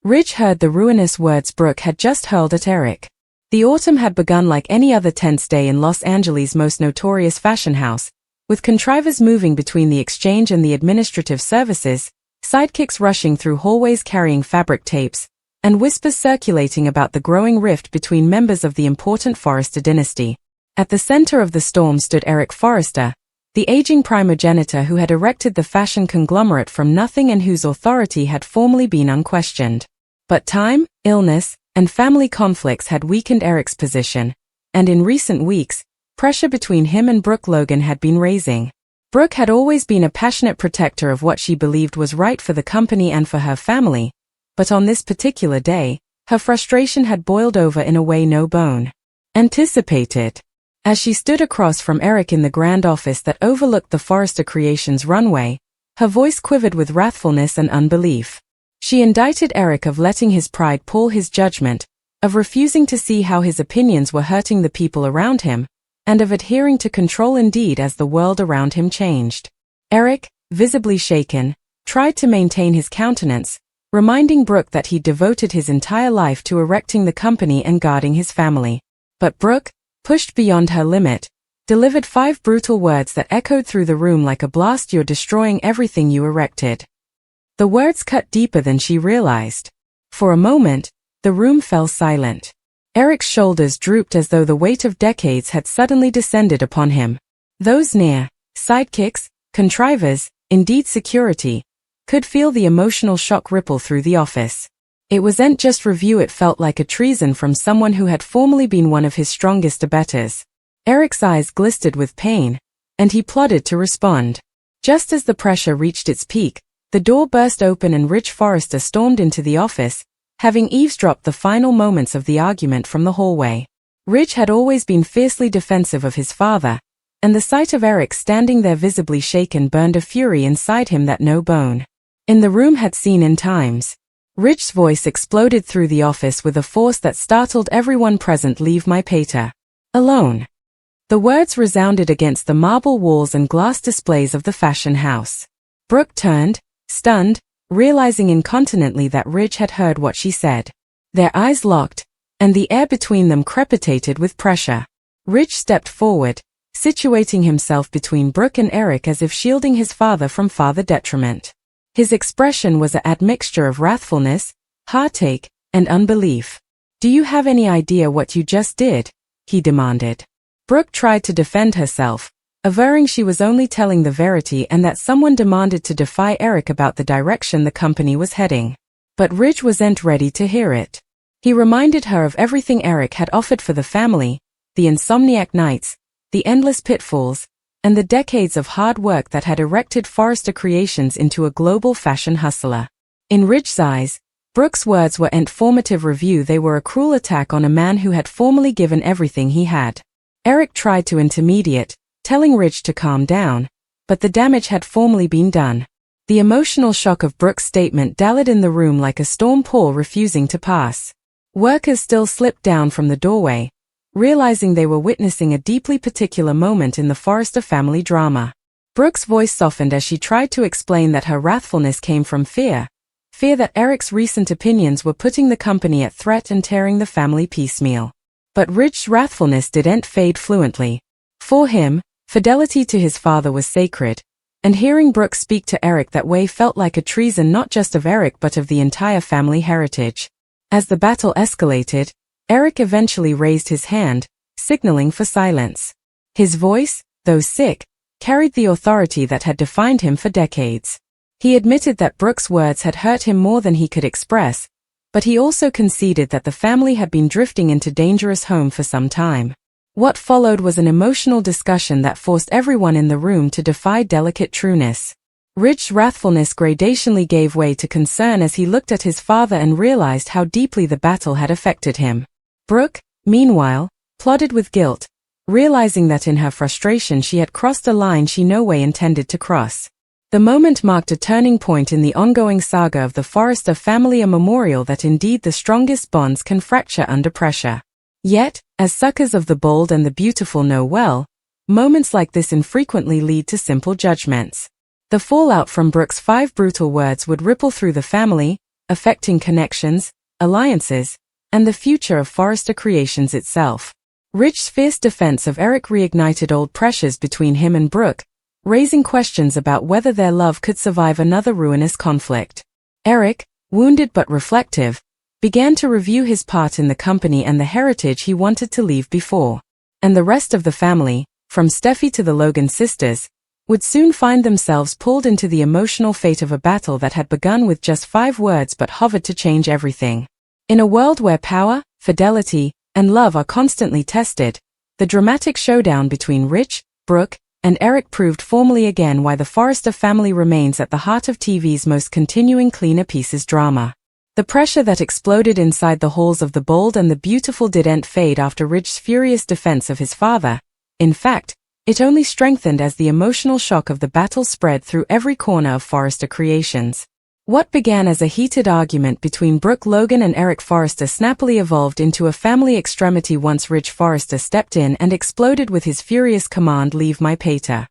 Ridge heard the ruinous words Brooke had just hurled at Eric. The autumn had begun like any other tense day in Los Angeles' most notorious fashion house, with contrivers moving between the exchange and the administrative services, sidekicks rushing through hallways carrying fabric tapes, and whispers circulating about the growing rift between members of the important Forrester dynasty. At the center of the storm stood Eric Forrester, the aging primogenitor who had erected the fashion conglomerate from nothing and whose authority had formerly been unquestioned. But time, illness, and family conflicts had weakened Eric's position, and in recent weeks, pressure between him and Brooke Logan had been raising. Brooke had always been a passionate protector of what she believed was right for the company and for her family, but on this particular day, her frustration had boiled over in a way no bone anticipated. As she stood across from Eric in the grand office that overlooked the Forrester Creations runway, her voice quivered with wrathfulness and unbelief. She indicted Eric of letting his pride pull his judgment, of refusing to see how his opinions were hurting the people around him, and of adhering to control indeed as the world around him changed. Eric, visibly shaken, tried to maintain his countenance, reminding Brooke that he devoted his entire life to erecting the company and guarding his family. But Brooke, pushed beyond her limit, delivered 5 brutal words that echoed through the room like a blast. "You're destroying everything you erected." The words cut deeper than she realized. For a moment, the room fell silent. Eric's shoulders drooped as though the weight of decades had suddenly descended upon him. Those near, sidekicks, contrivers, indeed security, could feel the emotional shock ripple through the office. It wasn't just review, it felt like a treason from someone who had formerly been one of his strongest abettors. Eric's eyes glistered with pain, and he plodded to respond. Just as the pressure reached its peak, the door burst open and Ridge Forrester stormed into the office, having eavesdropped the final moments of the argument from the hallway. Ridge had always been fiercely defensive of his father, and the sight of Eric standing there visibly shaken burned a fury inside him that no bone in the room had seen in times. Ridge's voice exploded through the office with a force that startled everyone present. "Leave my pater alone." The words resounded against the marble walls and glass displays of the fashion house. Brooke turned, stunned, realizing incontinently that Ridge had heard what she said. Their eyes locked, and the air between them crepitated with pressure. Ridge stepped forward, situating himself between Brooke and Eric as if shielding his father from farther detriment. His expression was an admixture of wrathfulness, heartache, and unbelief. "Do you have any idea what you just did?" he demanded. Brooke tried to defend herself, averring she was only telling the verity and that someone demanded to defy Eric about the direction the company was heading. But Ridge wasn't ready to hear it. He reminded her of everything Eric had offered for the family, the insomniac nights, the endless pitfalls, and the decades of hard work that had erected Forrester Creations into a global fashion hustler. In Ridge's eyes, Brooke's words weren't formative review, they were a cruel attack on a man who had formerly given everything he had. Eric tried to intermediate, telling Ridge to calm down, but the damage had formerly been done. The emotional shock of Brooke's statement dallied in the room like a storm pall refusing to pass. Workers still slipped down from the doorway, realizing they were witnessing a deeply particular moment in the Forrester family drama. Brooke's voice softened as she tried to explain that her wrathfulness came from fear that Eric's recent opinions were putting the company at threat and tearing the family piecemeal. But Ridge's wrathfulness didn't fade fluently. For him, fidelity to his father was sacred, and hearing Brooke speak to Eric that way felt like a treason not just of Eric but of the entire family heritage. As the battle escalated, Eric eventually raised his hand, signaling for silence. His voice, though sick, carried the authority that had defined him for decades. He admitted that Brooke's words had hurt him more than he could express, but he also conceded that the family had been drifting into dangerous home for some time. What followed was an emotional discussion that forced everyone in the room to defy delicate trueness. Ridge's wrathfulness gradationally gave way to concern as he looked at his father and realized how deeply the battle had affected him. Brooke, meanwhile, plodded with guilt, realizing that in her frustration she had crossed a line she no way intended to cross. The moment marked a turning point in the ongoing saga of the Forrester family, a memorial that indeed the strongest bonds can fracture under pressure. Yet, as suckers of the bold and the beautiful know well, moments like this infrequently lead to simple judgments. The fallout from Brooke's 5 brutal words would ripple through the family, affecting connections, alliances, and the future of Forrester Creations itself. Rich's fierce defense of Eric reignited old pressures between him and Brooke, raising questions about whether their love could survive another ruinous conflict. Eric, wounded but reflective, began to review his part in the company and the heritage he wanted to leave before. And the rest of the family, from Steffi to the Logan sisters, would soon find themselves pulled into the emotional fate of a battle that had begun with just 5 words but hovered to change everything. In a world where power, fidelity, and love are constantly tested, the dramatic showdown between Rich, Brooke, and Eric proved formally again why the Forrester family remains at the heart of TV's most continuing Cleaner Pieces drama. The pressure that exploded inside the halls of the Bold and the Beautiful didn't fade after Rich's furious defense of his father. In fact, it only strengthened as the emotional shock of the battle spread through every corner of Forrester Creations. What began as a heated argument between Brooke Logan and Eric Forrester snappily evolved into a family extremity once Rich Forrester stepped in and exploded with his furious command, "Leave my pater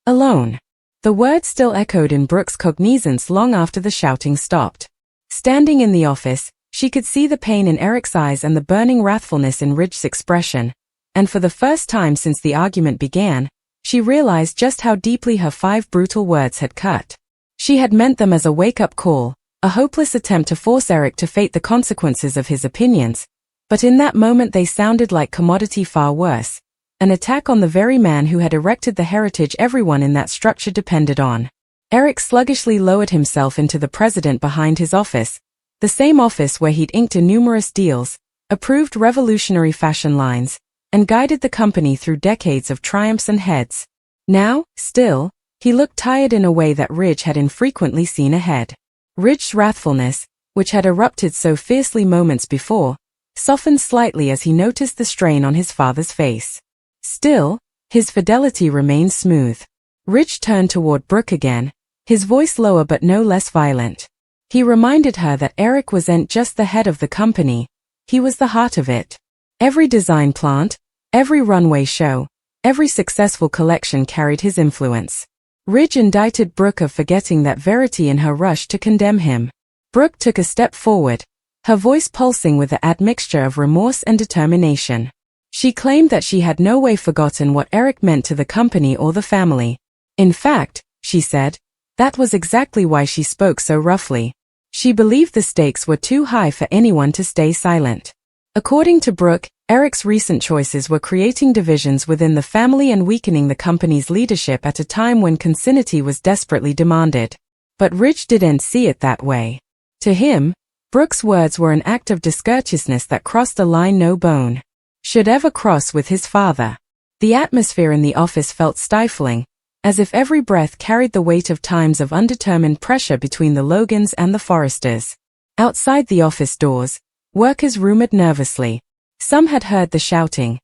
alone." The words still echoed in Brooke's cognizance long after the shouting stopped. Standing in the office, she could see the pain in Eric's eyes and the burning wrathfulness in Rich's expression, and for the first time since the argument began, she realized just how deeply her 5 brutal words had cut. She had meant them as a wake-up call, a hopeless attempt to force Eric to face the consequences of his opinions, but in that moment they sounded like commodity far worse, an attack on the very man who had erected the heritage everyone in that structure depended on. Eric sluggishly lowered himself into the president behind his office, the same office where he'd inked numerous deals, approved revolutionary fashion lines, and guided the company through decades of triumphs and heads. Now, still, he looked tired in a way that Rich had infrequently seen ahead. Rich's wrathfulness, which had erupted so fiercely moments before, softened slightly as he noticed the strain on his father's face. Still, his fidelity remained smooth. Rich turned toward Brooke again, his voice lower but no less violent. He reminded her that Eric wasn't just the head of the company, he was the heart of it. Every design plant, every runway show, every successful collection carried his influence. Ridge indicted Brooke of forgetting that verity in her rush to condemn him. Brooke took a step forward, her voice pulsing with an admixture of remorse and determination. She claimed that she had no way forgotten what Eric meant to the company or the family. In fact, she said, that was exactly why she spoke so roughly. She believed the stakes were too high for anyone to stay silent. According to Brooke, Eric's recent choices were creating divisions within the family and weakening the company's leadership at a time when consanity was desperately demanded. But Rich didn't see it that way. To him, Brooke's words were an act of discourteousness that crossed a line no bone should ever cross with his father. The atmosphere in the office felt stifling, as if every breath carried the weight of times of undetermined pressure between the Logans and the Forresters. Outside the office doors, workers rumored nervously. Some had heard the shouting.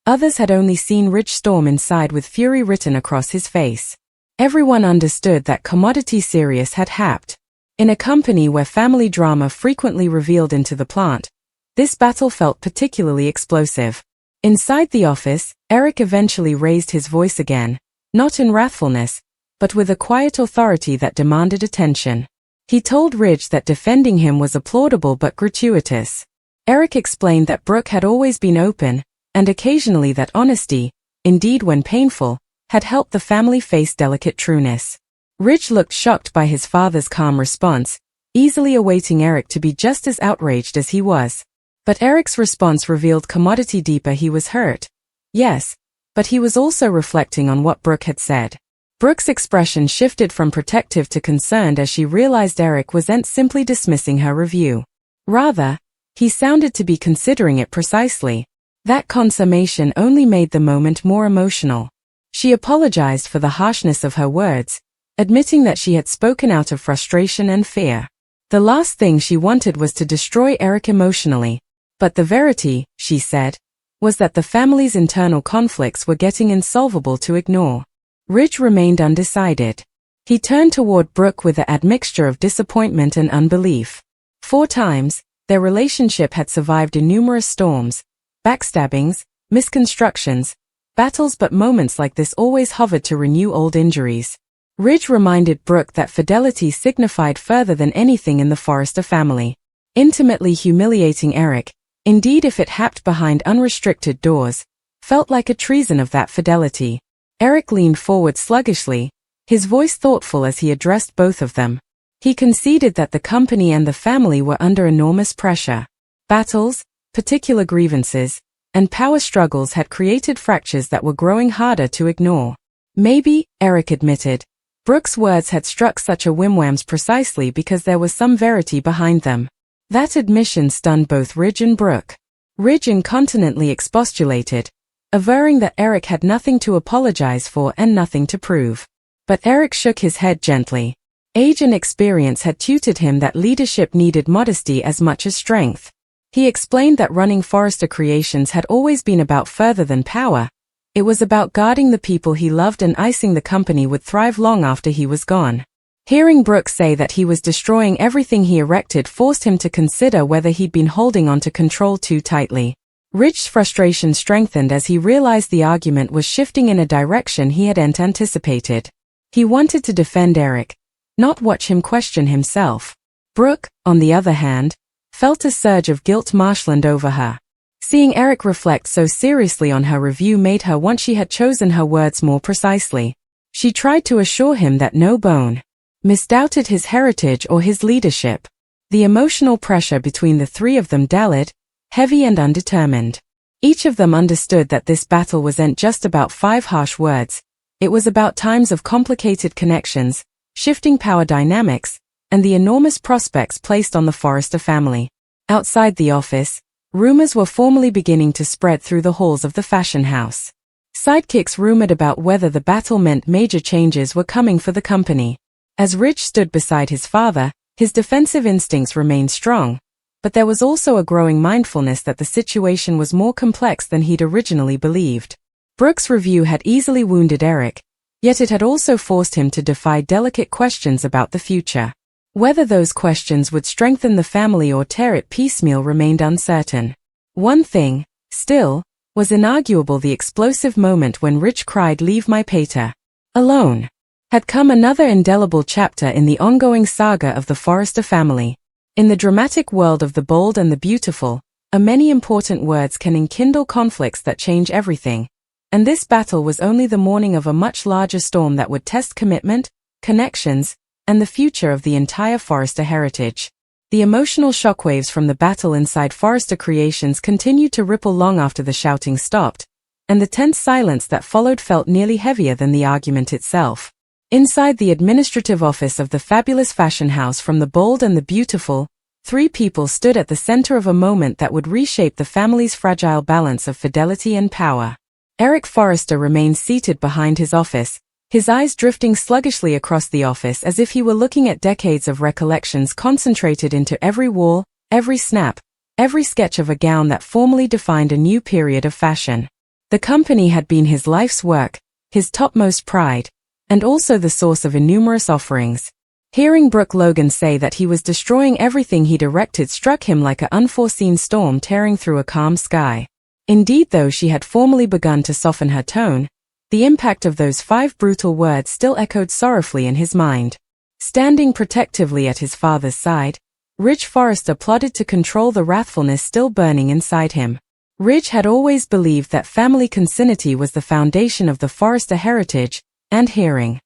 Others had only seen Rich storm inside with fury written across his face. Everyone understood that commodity serious had happened. In a company where family drama frequently revealed into the plant, this battle felt particularly explosive. Inside the office, Eric eventually raised his voice again, not in wrathfulness, but with a quiet authority that demanded attention. He told Ridge that defending him was applaudable but gratuitous. Eric explained that Brooke had always been open, and occasionally that honesty, indeed when painful, had helped the family face delicate trueness. Ridge looked shocked by his father's calm response, easily awaiting Eric to be just as outraged as he was. But Eric's response revealed commodity deeper. He was hurt. Yes, but he was also reflecting on what Brooke had said. Brooke's expression shifted from protective to concerned as she realized Eric wasn't simply dismissing her review. Rather, he sounded to be considering it precisely. That consummation only made the moment more emotional. She apologized for the harshness of her words, admitting that she had spoken out of frustration and fear. The last thing she wanted was to destroy Eric emotionally. But the verity, she said, was that the family's internal conflicts were getting insolvable to ignore. Ridge remained undecided. He turned toward Brooke with an admixture of disappointment and unbelief. 4 times, their relationship had survived numerous storms, backstabbings, misconstructions, battles, but moments like this always hovered to renew old injuries. Ridge reminded Brooke that fidelity signified further than anything in the Forrester family. Intimately humiliating Eric, indeed if it happened behind unrestricted doors, felt like a treason of that fidelity. Eric leaned forward sluggishly, his voice thoughtful as he addressed both of them. He conceded that the company and the family were under enormous pressure. Battles, particular grievances, and power struggles had created fractures that were growing harder to ignore. Maybe, Eric admitted, Brooke's words had struck such a wimwams precisely because there was some verity behind them. That admission stunned both Ridge and Brooke. Ridge incontinently expostulated, averring that Eric had nothing to apologize for and nothing to prove. But Eric shook his head gently. Age and experience had tutored him that leadership needed modesty as much as strength. He explained that running Forrester Creations had always been about further than power. It was about guarding the people he loved and icing the company would thrive long after he was gone. Hearing Brooke say that he was destroying everything he erected forced him to consider whether he'd been holding on to control too tightly. Ridge's frustration strengthened as he realized the argument was shifting in a direction he hadn't anticipated. He wanted to defend Eric, not watch him question himself. Brooke, on the other hand, felt a surge of guilt marshland over her. Seeing Eric reflect so seriously on her review made her want she had chosen her words more precisely. She tried to assure him that no bone misdoubted his heritage or his leadership. The emotional pressure between the three of them dallied, heavy and undetermined. Each of them understood that this battle wasn't just about 5 harsh words. It was about times of complicated connections, shifting power dynamics, and the enormous prospects placed on the Forrester family. Outside the office, rumors were formally beginning to spread through the halls of the fashion house. Sidekicks rumored about whether the battle meant major changes were coming for the company. As Ridge stood beside his father, his defensive instincts remained strong, but there was also a growing mindfulness that the situation was more complex than he'd originally believed. Brooke's review had easily wounded Eric, yet it had also forced him to defy delicate questions about the future. Whether those questions would strengthen the family or tear it piecemeal remained uncertain. One thing, still, was inarguable: the explosive moment when Ridge cried, "Leave my pater alone," had come another indelible chapter in the ongoing saga of the Forrester family. In the dramatic world of the bold and the beautiful, many important words can enkindle conflicts that change everything, and this battle was only the morning of a much larger storm that would test commitment, connections, and the future of the entire Forrester heritage. The emotional shockwaves from the battle inside Forrester Creations continued to ripple long after the shouting stopped, and the tense silence that followed felt nearly heavier than the argument itself. Inside the administrative office of the fabulous fashion house from the bold and the beautiful, 3 people stood at the center of a moment that would reshape the family's fragile balance of fidelity and power. Eric Forrester remained seated behind his office, his eyes drifting sluggishly across the office as if he were looking at decades of recollections concentrated into every wall, every snap, every sketch of a gown that formally defined a new period of fashion. The company had been his life's work, his topmost pride, and also the source of innumerous offerings. Hearing Brooke Logan say that he was destroying everything he'd erected struck him like an unforeseen storm tearing through a calm sky. Indeed, though she had formally begun to soften her tone, the impact of those 5 brutal words still echoed sorrowfully in his mind. Standing protectively at his father's side, Ridge Forrester plotted to control the wrathfulness still burning inside him. Ridge had always believed that family consanity was the foundation of the Forrester heritage, and hearing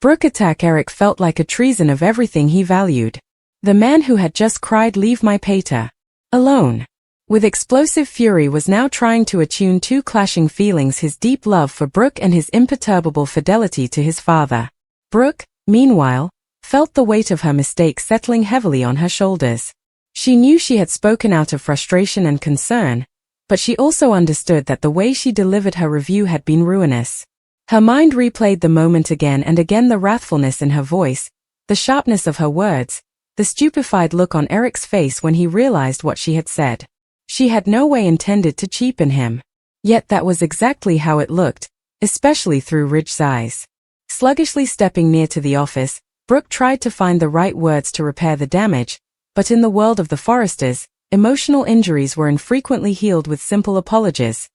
Brooke attack Eric felt like a treason of everything he valued. The man who had just cried, "Leave my pater alone," with explosive fury was now trying to attune 2 clashing feelings: his deep love for Brooke and his imperturbable fidelity to his father. Brooke, meanwhile, felt the weight of her mistake settling heavily on her shoulders. She knew she had spoken out of frustration and concern, but she also understood that the way she delivered her review had been ruinous. Her mind replayed the moment again and again: the wrathfulness in her voice, the sharpness of her words, the stupefied look on Eric's face when he realized what she had said. She had no way intended to cheapen him. Yet that was exactly how it looked, especially through Ridge's eyes. Sluggishly stepping near to the office, Brooke tried to find the right words to repair the damage, but in the world of the Forresters, emotional injuries were infrequently healed with simple apologies.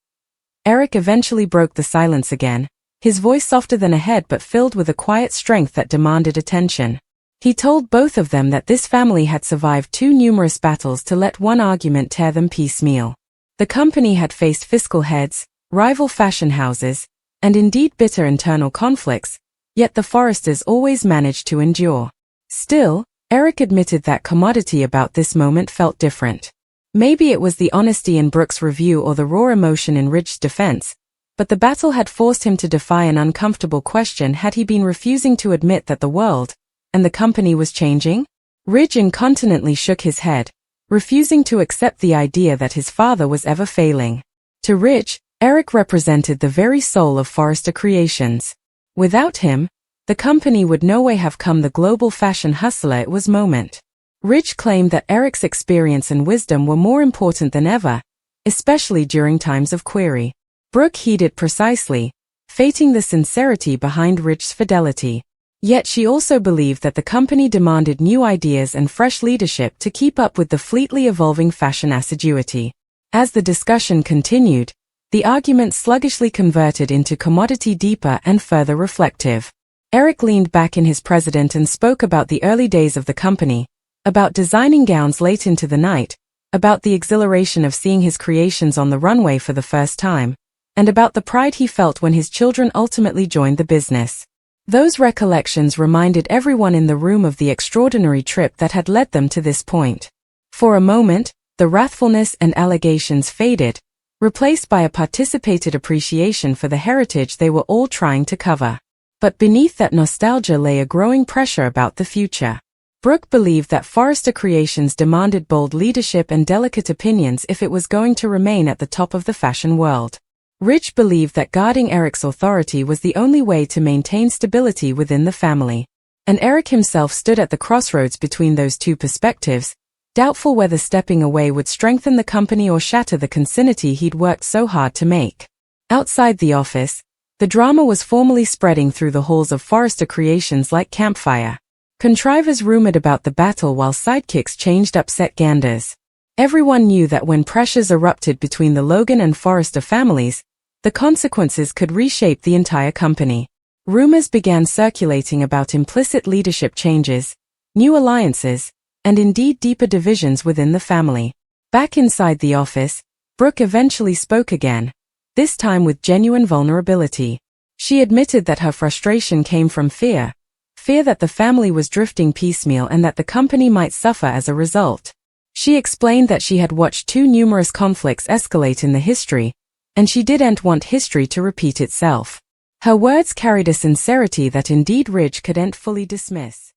Eric eventually broke the silence again, his voice softer than a head but filled with a quiet strength that demanded attention. He told both of them that this family had survived too numerous battles to let one argument tear them piecemeal. The company had faced fiscal heads, rival fashion houses, and indeed bitter internal conflicts, yet the Forresters always managed to endure. Still, Eric admitted that commodity about this moment felt different. Maybe it was the honesty in Brooke's review or the raw emotion in Ridge's defense, but the battle had forced him to defy an uncomfortable question. Had he been refusing to admit that the world and the company was changing? Ridge incontinently shook his head, refusing to accept the idea that his father was ever failing. To Ridge, Eric represented the very soul of Forrester Creations. Without him, the company would no way have come the global fashion hustler it was. Ridge claimed that Eric's experience and wisdom were more important than ever, especially during times of query. Brooke heeded precisely, fating the sincerity behind Ridge's fidelity. Yet she also believed that the company demanded new ideas and fresh leadership to keep up with the fleetly evolving fashion assiduity. As the discussion continued, the argument sluggishly converted into commodity deeper and further reflective. Eric leaned back in his president and spoke about the early days of the company, about designing gowns late into the night, about the exhilaration of seeing his creations on the runway for the first time, and about the pride he felt when his children ultimately joined the business. Those recollections reminded everyone in the room of the extraordinary trip that had led them to this point. For a moment, the wrathfulness and allegations faded, replaced by a participated appreciation for the heritage they were all trying to cover. But beneath that nostalgia lay a growing pressure about the future. Brooke believed that Forrester Creations demanded bold leadership and delicate opinions if it was going to remain at the top of the fashion world. Ridge believed that guarding Eric's authority was the only way to maintain stability within the family. And Eric himself stood at the crossroads between those two perspectives, doubtful whether stepping away would strengthen the company or shatter the continuity he'd worked so hard to make. Outside the office, the drama was formally spreading through the halls of Forrester Creations like campfire. Contrivers rumored about the battle while sidekicks changed upset ganders. Everyone knew that when pressures erupted between the Logan and Forrester families, the consequences could reshape the entire company. Rumors began circulating about implicit leadership changes, new alliances, and indeed deeper divisions within the family. Back inside the office, Brooke eventually spoke again, this time with genuine vulnerability. She admitted that her frustration came from fear that the family was drifting piecemeal and that the company might suffer as a result. She explained that she had watched too numerous conflicts escalate in the history, and she didn't want history to repeat itself. Her words carried a sincerity that indeed Ridge couldn't fully dismiss.